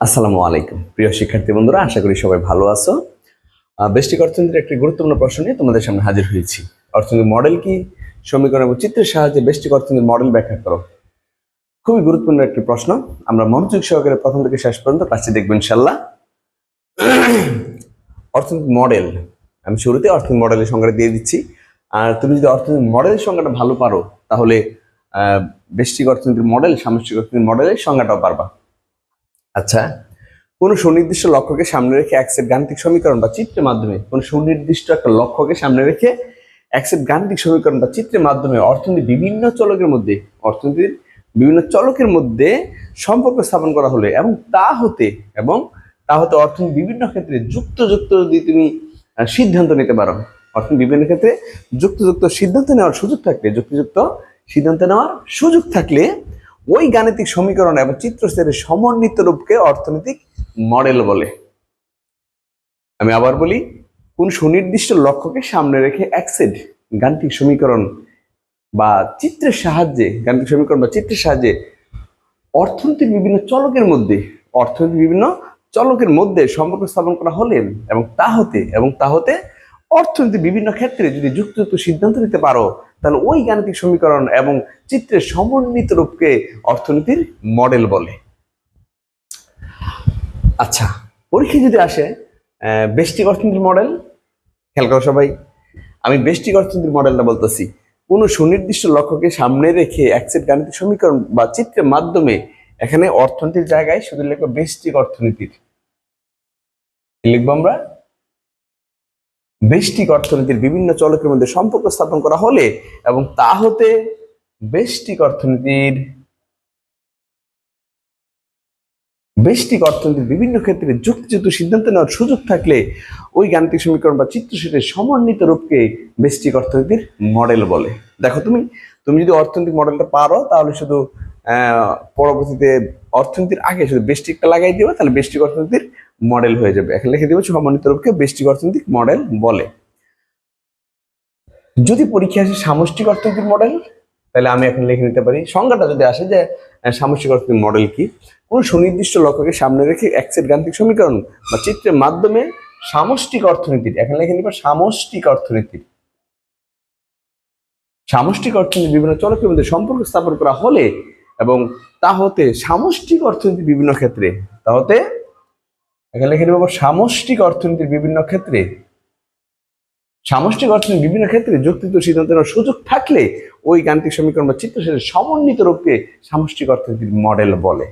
আসসালামু আলাইকুম প্রিয় শিক্ষার্থী বন্ধুরা, আশা করি সবাই ভালো আছো। ব্যষ্টিক অর্থনীতির একটি গুরুত্বপূর্ণ প্রশ্ন নিয়ে তোমাদের সামনে হাজির হয়েছি। অর্থনীতির মডেল কি? সমীকরণ এবং চিত্রের সাহায্যে ব্যষ্টিক অর্থনীতির মডেল ব্যাখ্যা করো। খুবই গুরুত্বপূর্ণ একটি প্রশ্ন। আমরা মনোযোগ সহকারে প্রথম থেকে শেষ পর্যন্ত ক্লাসটি দেখবো ইনশাল্লাহ। অর্থনীতির মডেল, আমি শুরুতে অর্থনীতি মডেলের সংজ্ঞাটা দিয়ে দিচ্ছি। আর তুমি যদি অর্থনীতির মডেলের সংজ্ঞাটা ভালো পারো তাহলে ব্যষ্টিক অর্থনীতির মডেল, সামষ্টিক অর্থনীতির মডেলের সংজ্ঞাটাও পারবা। আচ্ছা, কোনো সুনির্দিষ্ট লক্ষ্যকে সামনে রেখে এক সেট গাণিতিক সমীকরণ বা চিত্রের মাধ্যমে, কোনো সুনির্দিষ্ট একটা লক্ষ্যকে সামনে রেখে এক সেট গাণিতিক সমীকরণ বা চিত্রের মাধ্যমে অর্থনীতির বিভিন্ন চলকের মধ্যে সম্পর্ক স্থাপন করা হলে এবং তা হতে অর্থনীতির বিভিন্ন ক্ষেত্রে যুক্ত যদি তুমি সিদ্ধান্ত নিতে পারো, অর্থনীতির বিভিন্ন ক্ষেত্রে যুক্ত সিদ্ধান্ত নেওয়ার সুযোগ থাকলে ওই গাণিতিক সমীকরণ এবং চিত্র সেটের সমন্বিত রূপকে অর্থনৈতিক মডেল বলে। আমি আবার বলি, কোন সুনির্দিষ্ট লক্ষ্যকে সামনে রেখে এক সেট গাণিতিক সমীকরণ বা চিত্রের সাহায্যে অর্থনৈতিক বিভিন্ন চলকের মধ্যে সম্পর্ক স্থাপন করা হলে এবং তা হতে অর্থনীতির বিভিন্ন ক্ষেত্রে যদি যুক্ত সিদ্ধান্ত নিতে পারো, তাহলে ওই গাণিতিক সমীকরণ এবং চিত্রের সমন্বিত রূপকে অর্থনীতির মডেল বলে। আচ্ছা, পরীক্ষা যদি আসে ব্যষ্টিক অর্থনীতির মডেল, খেয়াল করো সবাই, আমি ব্যষ্টিক অর্থনীতির মডেলটা বলতেছি। কোনো সুনির্দিষ্ট লক্ষ্যকে সামনে রেখে এক সেট গাণিতিক সমীকরণ বা চিত্রের মাধ্যমে, এখানে অর্থনীতির জায়গায় শুধু লিখবো ব্যষ্টিক অর্থনীতির, লিখবো আমরা ব্যষ্টিক অর্থনীতির বিভিন্ন চলকের মধ্যে সম্পর্ক স্থাপন করা হলে এবং তা হতে ব্যষ্টিক অর্থনীতির বিভিন্ন ক্ষেত্রে যুক্তিযুক্ত সিদ্ধান্ত নেওয়ার সুযোগ থাকলে ওই গাণিতিক সমীকরণ বা চিত্র সেটের সমন্বিত রূপকে ব্যষ্টিক অর্থনীতির মডেল বলে। দেখো, তুমি যদি অর্থনৈতিক মডেলটা পারো তাহলে শুধু পরবর্তীতে অর্থনীতির আগে শুধু ব্যষ্টিকটা লাগাই দিও, তাহলে ব্যষ্টিক অর্থনীতির মডেল হয়ে যাবে। এখন লিখে দিব সমন্বিত রূপকে ব্যষ্টিক অর্থনৈতিক মডেল বলে। যদি পরীক্ষা আসে সামষ্টিক অর্থনীতির মডেল, তাহলে আমি এখন লিখে নিতে পারি সংজ্ঞাটা যদি আসে যে সামষ্টিক অর্থনীতির মডেল কি? কোন সুনির্দিষ্ট লক্ষ্যকে সামনে রেখে এক সেট গাণিতিক সমীকরণ বা চিত্রের মাধ্যমে সামষ্টিক অর্থনীতির, এখন লিখে নিব সামষ্টিক অর্থনীতির বিভিন্ন চলকের মধ্যে সম্পর্ক স্থাপন করা হলে এবং তা হতে সামষ্টিক অর্থনীতির বিভিন্ন ক্ষেত্রে, এখানে লিখে নিব সামষ্টিক অর্থনীতির বিভিন্ন ক্ষেত্রে যুক্তিযুক্ত সিদ্ধান্ত নেওয়ার সুযোগ থাকলে ওই গাণিতিক সমীকরণ বা চিত্র সেটের সমন্বিত রূপকে সামষ্টিক অর্থনীতির মডেল বলে।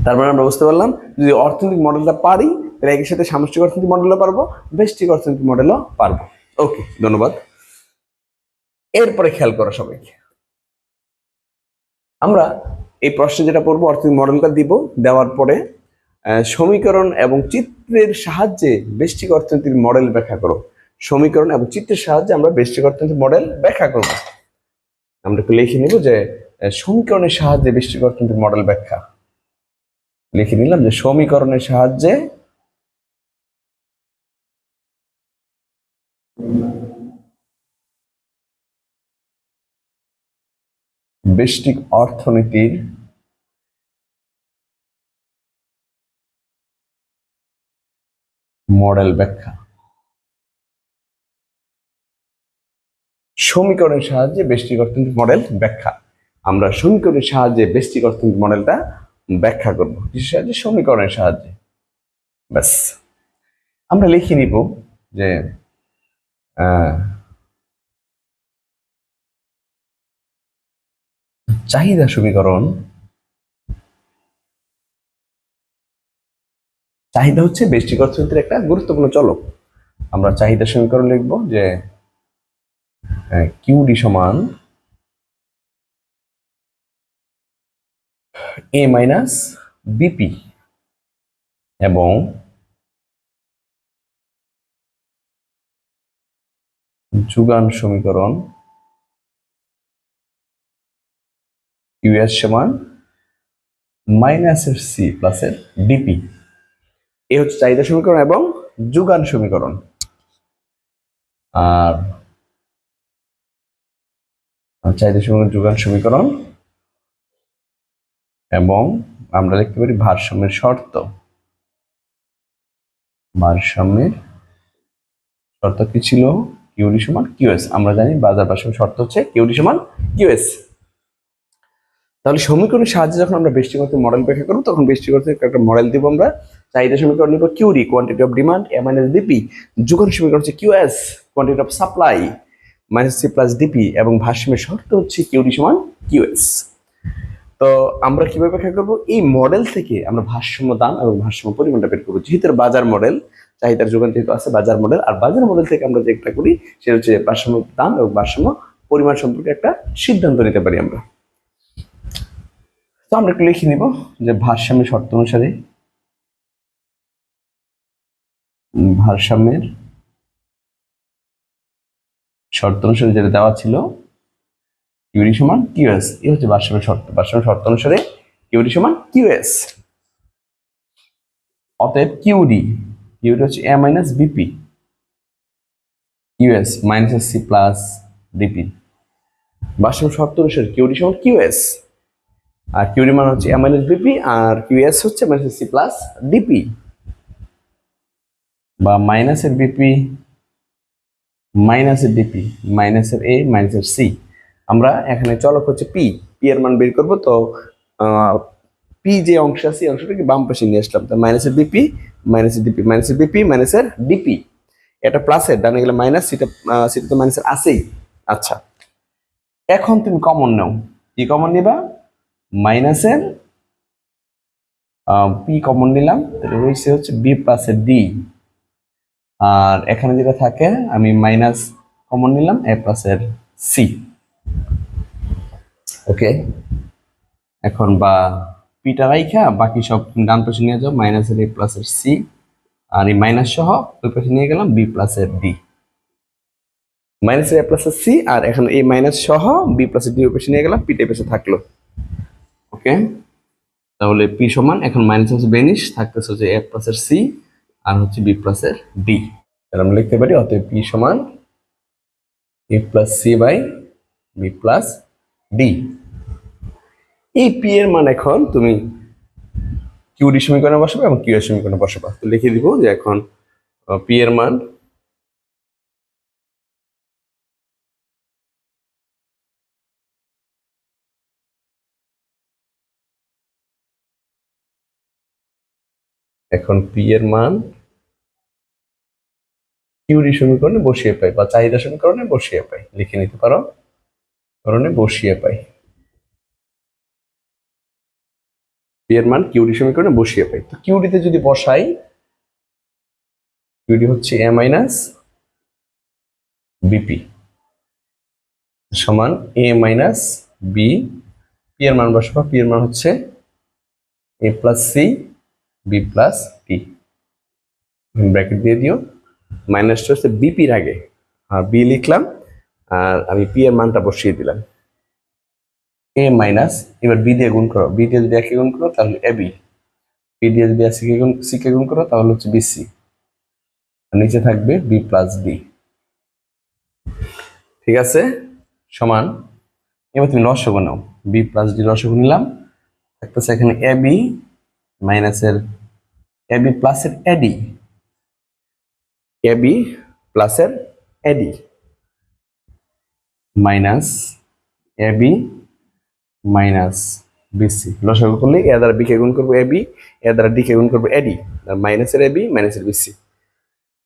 তারপরে আমরা বুঝতে পারলাম, যদি অর্থনৈতিক মডেলটা পারি তাহলে একই সাথে সামষ্টিক অর্থনৈতিক মডেলও পারবো, ব্যষ্টিক অর্থনৈতিক মডেলও পারবো। ওকে, ধন্যবাদ। এরপরে খেয়াল করো সবাইকে, আমরা এই প্রশ্নে যেটা পড়বো, অর্থনৈতিক মডেলটা দেওয়ার পরে সমীকরণ এবং চিত্রের সাহায্যে ব্যষ্টিক অর্থনীতির মডেল ব্যাখ্যা করো। সমীকরণ এবং চিত্রের সাহায্যে আমরা ব্যষ্টিক অর্থনীতির মডেল ব্যাখ্যা করব। আমরা একটু লিখে নিব যে সমীকরণের সাহায্যে ব্যষ্টিক অর্থনীতির মডেল ব্যাখ্যা। লিখে নিলাম যে সমীকরণের সাহায্যে ব্যষ্টিক অর্থনীতির মডেল ব্যাখ্যা। সমীকরণের সাহায্যে ব্যষ্টিক অর্থনীতির মডেল ব্যাখ্যা। আমরা সমীকরণের সাহায্যে ব্যষ্টিক অর্থনীতির মডেলটা ব্যাখ্যা করব। কিসের সাহায্যে? সমীকরণের সাহায্যে। ব্যাস, আমরা লিখে নিব যে চাহিদা সমীকরণ, চাহিদা হচ্ছে ব্যষ্টিক অর্থনীতির একটা গুরুত্বপূর্ণ চলক। আমরা চাহিদা সমীকরণ লিখব যে কিউডি সমান এ মাইনাস বিপি এবং যোগান সমীকরণ ইউএস সমান মাইনাসের সি প্লাসের ডিপি। এ হচ্ছে চাহিদা সমীকরণ এবং যোগান সমীকরণ। আর চাহিদা সমীকরণ, যোগান সমীকরণ এবং আমরা লিখতে পারি ভারসাম্যের শর্ত। ভারসাম্যের শর্ত কি ছিল? কিউডি সমান কিউএস। আমরা জানি বাজার ভারসাম্য শর্ত হচ্ছে কিউডি সমান কিউএস। তাহলে সমীকরণের সাহায্যে যখন আমরা বৃষ্টিগত মডেল ব্যাখ্যা করবো তখন বৃষ্টিগত একটা মডেল দিব আমরা। চাহিদা সমীকরণ নিব QD, quantity of demand, A minus DP. যোগান সমীকরণ হচ্ছে QS, quantity of supply minus C plus DP, এবং ভারসাম্যের শর্ত হচ্ছে কিউডি সমান কিউএস। তো আমরা কিভাবে ব্যাখ্যা করবো? এই মডেল থেকে আমরা ভারসাম্য দাম এবং ভারসাম্য পরিমাণটা বের করবো। যেহেতু বাজার মডেল, চাহিদার যোগান যেহেতু আছে বাজার মডেল, আর বাজার মডেল থেকে আমরা যেটা করি সেটা হচ্ছে ভারসাম্য দাম এবং ভারসাম্য পরিমাণ সম্পর্কে একটা সিদ্ধান্ত নিতে পারি আমরা। তো আমরা একটু লিখে নিব যে ভারসাম্যের শর্ত অনুসারে, ভারসাম্যের শর্ত অনুসারে যেটা দেওয়া ছিল কিউডি সমান কিউএস, এই হচ্ছে ভারসাম্যের শর্ত। ভারসাম্যের শর্ত অনুসারে কিউডি সমান কিউএস। অতএব কিউডি হচ্ছে A minus BP, QS minus C plus DP. ভারসাম্য শর্ত অনুসারে কিউডি সমান কিউএস, আর কিউডি মান হচ্ছে A minus BP, R QS হচ্ছে মাইনাস সি প্লাস ডিপি, বা মাইনাসের বিপি মাইনাসের ডিপি, মাইনাসের এ মাইনাসের সি। আমরা এখানে চলক হচ্ছে পি, পি এর মান বের করবো। তো পি যে অংশ আছে অংশটাকে বাম পাশে নিয়ে আসলাম। তো মাইনাসের বিপি মাইনাসের ডিপি, মাইনাসের বিপি মাইনাসের ডিপি, এটা প্লাসের, ডানে গেলে মাইনাস, সেটা তো মাইনাসের আছেই। আচ্ছা, এখন তুমি কমন নাও। কি কমন নিবা? মাইনাসের পি কমন নিলাম, রয়েছে হচ্ছে বি প্লাসের ডি, আর এখানে যেটা থাকে আমি মাইনাস কমন নিলাম এ প্লাসের সি। ওকে, এখন বা পিটা রাইখা বাকি সব ডান পাশে নিয়ে যাও, মাইনাসের এ প্লাসের সি, আর এই মাইনাস সহ ওই পাশে নিয়ে গেলাম বি প্লাসের ডি। মাইনাসের এ প্লাসের সি, আর এখন এই মাইনাস সহ বি প্লাসের ডি ওই পাশে নিয়ে গেলাম, পিটা পাশে থাকলো। ওকে, তাহলে পি সমান এখন মাইনাস হচ্ছে বেনিশ, থাকতেছে হচ্ছে এ প্লাসের সি আর হচ্ছে বি প্লাসের ডি। তাহলে আমরা লিখতে পারি অতএব পি সমান A plus C by B plus D. এই পি এর মান এখন তুমি কিউডি সমীকরণে বসাবে এবং কিউ এর সমীকরণে বসাবা। তো লিখে দিব যে এখন পি এর মান কিউডি সমীকরণে বসিয়ে পাই, বা চাহিদা সমীকরণে বসিয়ে পাই, লিখে নিতে পারো, কারণে বসিয়ে পাই। পি এর মান কিউডি সমীকরণে বসিয়ে পাই। তো কিউডিতে যদি বসাই, কিউডি হচ্ছে এ মাইনাস বিপি সমান এ মাইনাস বি। পি এর মান বসাবো, পি এর মান হচ্ছে এ প্লাস সি বি প্লাস টি, ব্র্যাকেট দিয়ে দিও। মাইনাসটা হচ্ছে বিপির আগে, আর বি লিখলাম, আর আমি পি এর মানটা বসিয়ে দিলাম এ মাইনাস, এবার বি দিয়ে গুণ করো, বি দিয়ে যদি একে গুণ করো তাহলে এ বি, বি দিয়ে যদি সি কে গুণ করো তাহলে হচ্ছে বিসি, নিচে থাকবে বি প্লাস ডি। ঠিক আছে, সমান, এবার তুমি লসাগু নাও, বি প্লাস ডি লসাগু নিলাম, থাকতেছে এখানে এ বি মাইনাসের এ বি প্লাসের এডি, এ বি প্লাসের এডি minus A B minus BC. লসাগু করলে এ দ্বারা বি কে গুণ করবো এ বি, এ দ্বারা ডি কে গুণ করবো এডি, মাইনাসের এ বি মাইনাসের বিসি।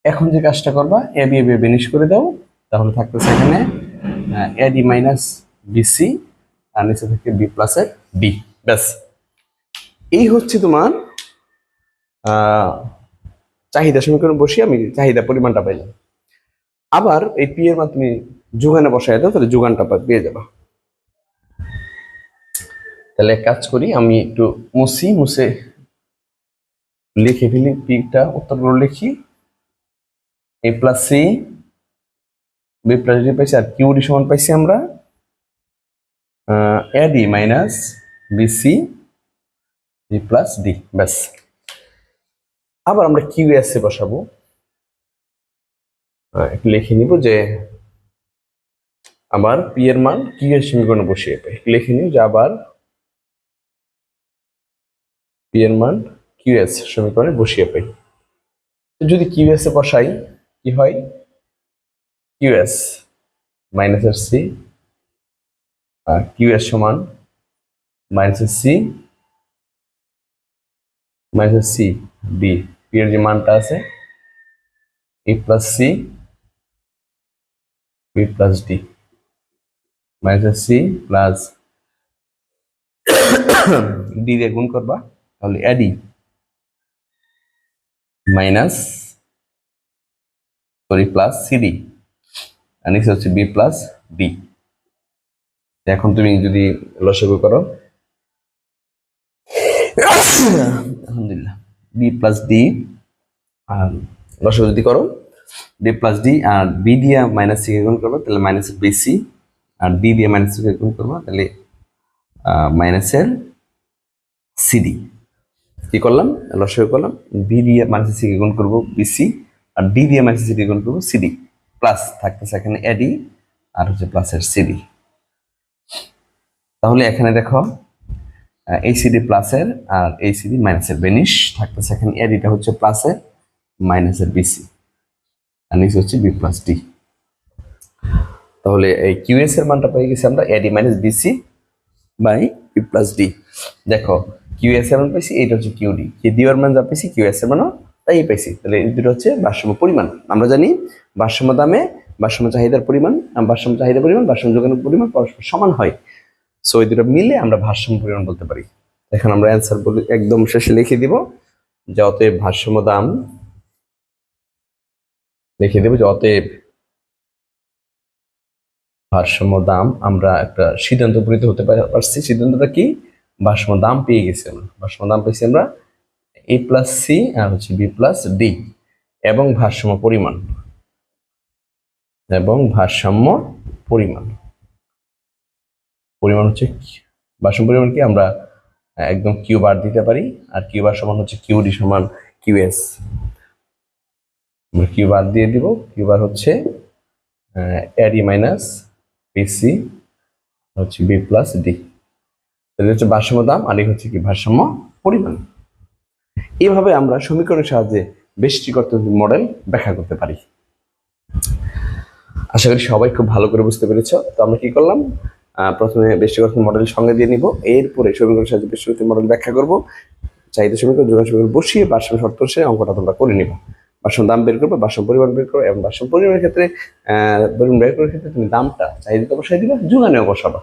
এখন যে কাজটা করবা, এ বি বেনিশ করে দাও, তাহলে থাকতেছে এখানে এডি মাইনাস বিসি, আর নিচে থেকে বি প্লাসের ডি। ব্যাস, এই হচ্ছে তোমার চাহিদা সমীকরণ বসিয়ে আমি চাহিদা পরিমাণটা পাইলাম। আবার এই পি এর মান তুমি যোগানে বসাই দাও, তাহলে যোগানটা পেয়ে যাবা। তাহলে এক কাজ করি, আমি একটু মুছে লিখে ফেলি, পিটা উত্তরগুলো লিখি। A plus C B plus D পাইছি, আর কিউ ডি সমান পাইছি আমরা AD minus BC B plus D. ব্যাস, আবার আমরা কিউ এস এ বসাবো, একটু লিখে নিব যে আবার পি এর মান কিউ এর সমীকরণে বসিয়ে পাই, লিখে নিব যে আবার পি এর মান কিউএস সমীকরণে বসিয়ে পাই। যদি কিউএস এ বসাই কি হয়, কিউএস মাইনাসের সি, কিউএস সমান মাইনাসের সি মাইনাসের সি ডি, পি এর যে মানটা আছে A plus C B plus D, মাইনাসের সি প্লাস ডি দিয়ে গুণ করবা, তাহলে এডি মাইনাস প্লাস সিডি, আর নিচে হচ্ছে বি প্লাস ডি। এখন তুমি যদি লসাগু করো, আলহামদুলিল্লাহ, বি প্লাস ডি, আর লসাগু যদি করো বি প্লাস ডি আর বি দিয়ে মাইনাস সি কে গুণ করবো, তাহলে মাইনাসের বিসি, আর ডি দিয়ে মাইনাস সি কে গুণ করবো, তাহলে মাইনাসের সিডি। কি করলাম, লসাগু করলাম, বি দিয়ে মাইনাস সি কে গুণ করবো বিসি, আর ডি দিয়ে মাইনাস সি কে গুণ করবো সিডি, প্লাস থাকতেছে এখানে এডি আর হচ্ছে প্লাসের সিডি। তাহলে এখানে দেখো এই সিডি প্লাসের আর এই সিডি মাইনাসের বেনিশ থাকতেছে, এখানে এডিটা হচ্ছে প্লাসের মাইনাসের বিসি, আর নিচে হচ্ছে বি প্লাস ডি। তাহলে এই কিউএস এর মানটা পেয়ে গেছি আমরা AD minus BC by B plus D. দেখো কিউএস এর মান পাইছি, এইটা হচ্ছে কিউডি, কি দিওয়ার মান যা পাইছি কিউএস এর মানও তাই পাইছি। তাহলে এই দুটো হচ্ছে ভারসাম্য পরিমাণ। আমরা জানি ভারসাম্য দামে ভারসাম্য চাহিদার পরিমাণ, ভারসাম্য চাহিদার পরিমাণ ভারসাম্য যোগানের পরিমাণ পরস্পর সমান হয়। সো এই দুটো মিলে আমরা ভারসাম্য পরিমাণ বলতে পারি। এখন আমরা অ্যান্সার বলি, একদম শেষে লিখে দিব যে অতএব ভারসাম্য দাম, লিখে দেব যে অতএব ভারসাম্য দাম, আমরা একটা সিদ্ধান্ত উপনীত হতে পারছি। সিদ্ধান্তটা কি, ভারসাম্য দাম পেয়ে গেছি আমরা, ভারসাম্য দাম পেয়েছি আমরা এ প্লাস সি আর হচ্ছে বি প্লাস ডি, এবং ভারসাম্য পরিমাণ, এবং ভারসাম্য পরিমাণ, পরিমাণ হচ্ছে ভারসাম্য পরিমাণ কি আমরা একদম কিউ বার দিতে পারি, আর কিউ বার সমান হচ্ছে কিউডি সমান কিউএস, আমরা কিউ বার দিয়ে দিব। কিউ বার হচ্ছে এডি মাইনাস বিসি হচ্ছে বি প্লাস ডি, তাহলে হচ্ছে ভারসাম্য দাম, আর এই হচ্ছে কি ভারসাম্য পরিমাণ। এইভাবে আমরা সমীকরণের সাহায্যে বেশিক অর্থনৈতিক মডেল ব্যাখ্যা করতে পারি। আশা করি সবাই খুব ভালো করে বুঝতে পেরেছ। তো আমরা কি করলাম, প্রথমে বেশিক অর্থনৈতিক মডেল সংজ্ঞা দিয়ে নিব, এরপরে সমীকরণের সাহায্যে বেশিক অর্থনৈতিক মডেল ব্যাখ্যা করব, চাহিদা সমীকরণ যোগান সমীকরণ বসিয়ে ভারসাম্য শর্ত অনুসারে অঙ্কটা তোমরা করে নিব। ভারসাম্য দাম বের করবে, ভারসাম্য পরিমাণ বের করবে, এবং ভারসাম্য পরিমাণের ক্ষেত্রে পরিমাণ বের করার ক্ষেত্রে তুমি দামটা চাহিদাতে বসাই দিবা, যোগানেও বসাবা।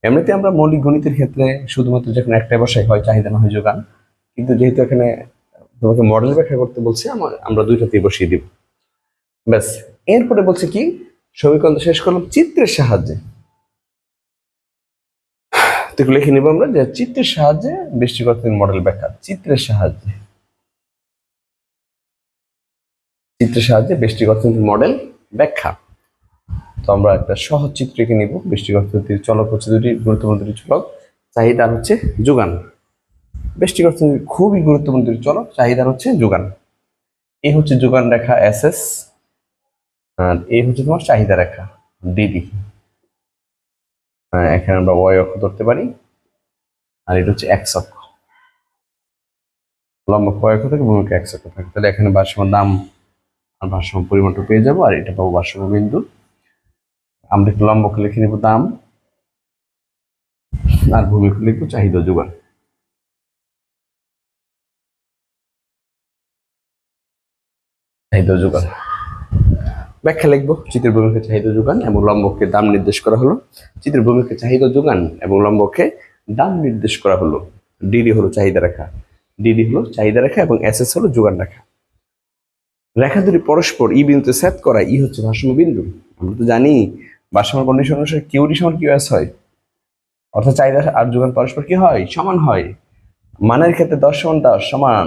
এমনিতে আমরা মৌলিক গণিতের ক্ষেত্রে শুধুমাত্র যখন একটাই বসাই, হয় চাহিদা না হয় যোগান, কিন্তু যেহেতু এখানে তোমাকে মডেল ব্যাখ্যা করতে বলছে, আমরা দুইটাতেই বসিয়ে দিব, ব্যাস। এরপরে বলছে কি, সমীকরণটা শেষ করলাম চিত্রের সাহায্যে। তো লিখে নিব আমরা যে চিত্রের সাহায্যে বেশিক অর্থনৈতিক মডেল ব্যাখ্যা, চিত্রের সাহায্যে, চিত্রের সাহায্যে বেশিক অর্থনৈতিক মডেল ব্যাখ্যা। তো আমরা একটা সহজ চিত্র এঁকে নিব। বেশিক অর্থনীতির চলক হচ্ছে দুটি, গুরুত্বপূর্ণ দুটি চলক, চাহিদা আর হচ্ছে যোগান। বেশিক অর্থনীতির খুবই গুরুত্বপূর্ণ দুটি চলক, চাহিদা হচ্ছে যোগান। এই হচ্ছে যোগান রেখা এস এস, আর এই হচ্ছে তোমার চাহিদা রেখা ডিডি। এখানে আমরা ওয়াই অক্ষ ধরতে পারি, আর এটা হচ্ছে এক্স অক্ষ, লম্ব ওয়াই অক্ষ থেকে ভূমিকা এক্স অক্ষ থাকে। তাহলে এখানে ভারসাম্য দাম আর ভারসাম্য পরিমাণটা পেয়ে যাবো, আর এটা পাবো ভারসাম্য বিন্দু। আমরা একটু লম্বকে লিখে নেব দাম, আর ভূমিকে লিখবো চাহিদা যোগান। চাহিদা যোগান ব্যাখ্যা লিখবো, চিত্রের ভূমিকে চাহিদা যোগান এবং লম্বকে দাম নির্দেশ করা হলো। চিত্রের ভূমিকে চাহিদা যোগান এবং লম্বকে দাম নির্দেশ করা হলো। ডিডি হলো চাহিদা রেখা, ডিডি হলো চাহিদা রেখা, এবং এস এস হলো যোগান রেখা। রেখা দুটি পরস্পর ই বিন্দুতে সেট করা, ই হচ্ছে ভারসাম্য বিন্দু। আমরা তো জানি ভারসাম্য কন্ডিশন অনুসারে কিউডি সমান কিউএস হয়, অর্থাৎ চাহিদা আর যোগান পরস্পর কি হয়, সমান হয়। মানের ক্ষেত্রে 10 সমান 10 সমান,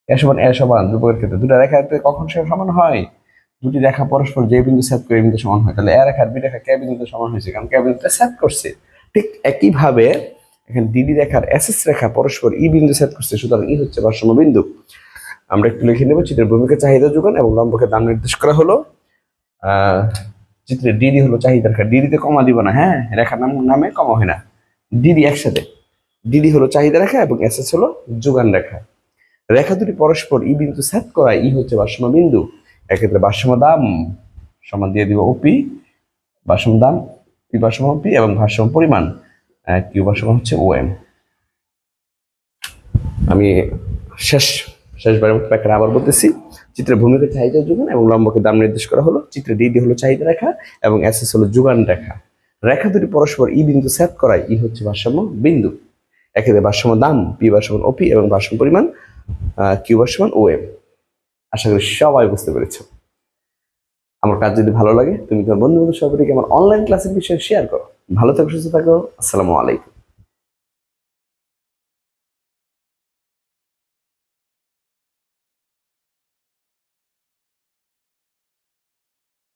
এ সমান এ সমান, ধ্রুবকের ক্ষেত্রে দুটো রেখার কখন সমান হয়, দুটি রেখা পরস্পর যে বিন্দু সেট করে বিন্দু সমান হয়। তাহলে এ রেখা আর বি রেখা কে বিন্দুতে সমান হয়েছে, কারণ কে বিন্দুতে সেট করছে। ঠিক একইভাবে এখানে ডিডি রেখার এস এস রেখা পরস্পর ই বিন্দু সেট করছে, সুতরাং ই হচ্ছে ভারসাম্য বিন্দু। আমরা একটু লিখে নেব, চিত্রের ভূমিকা চাহিদা যোগান এবং লম্বকে দাম নির্দেশ করা হলো। চিত্রে ডিডি হলো চাহিদা রেখা, ডিডিতে কমা দিব না, হ্যাঁ, রেখার নামে কমা হয় না, ডিডি একসাথে, ডিডি হলো চাহিদা রেখা এবং এসএস হলো যোগান রেখা। রেখা দুটি পরস্পর ই বিন্দু ছেদ করায় ই হচ্ছে ভারসাম্য বিন্দু। এক্ষেত্রে ভারসাম্য দাম সমান দিয়ে দিব ওপি, ভারসাম্য দাম পি ভারসাম্য পি এবং ভারসাম্য পরিমাণ কিউ ভারসাম্য হচ্ছে ও এম। আমি শেষবারের মতো প্যাকেট আবার বলতেছি। চিত্রের ভূমিকে চাহিদা যোগান এবং লম্বকে দাম নির্দেশ করা হলো। চিত্রে ডিডি হলো চাহিদা রেখা এবং এসএস হলো যোগান রেখা। রেখা দুটি পরস্পর ই বিন্দু ছেদ করায় ই হচ্ছে ভারসাম্য বিন্দু। এক্ষেত্রে ভারসাম্য দাম পি ভারসাম্য ওপি এবং ভারসাম্য পরিমাণ কিউ ভারসাম্য ও এম। আশা করি সবাই বুঝতে পেরেছো। আমার কাজ যদি ভালো লাগে তুমি তোমার বন্ধু বান্ধব সবাইকে আমার অনলাইন ক্লাসের বিষয়ে শেয়ার করো। ভালো থাকো, সুস্থ থাকো। আসসালামু আলাইকুম।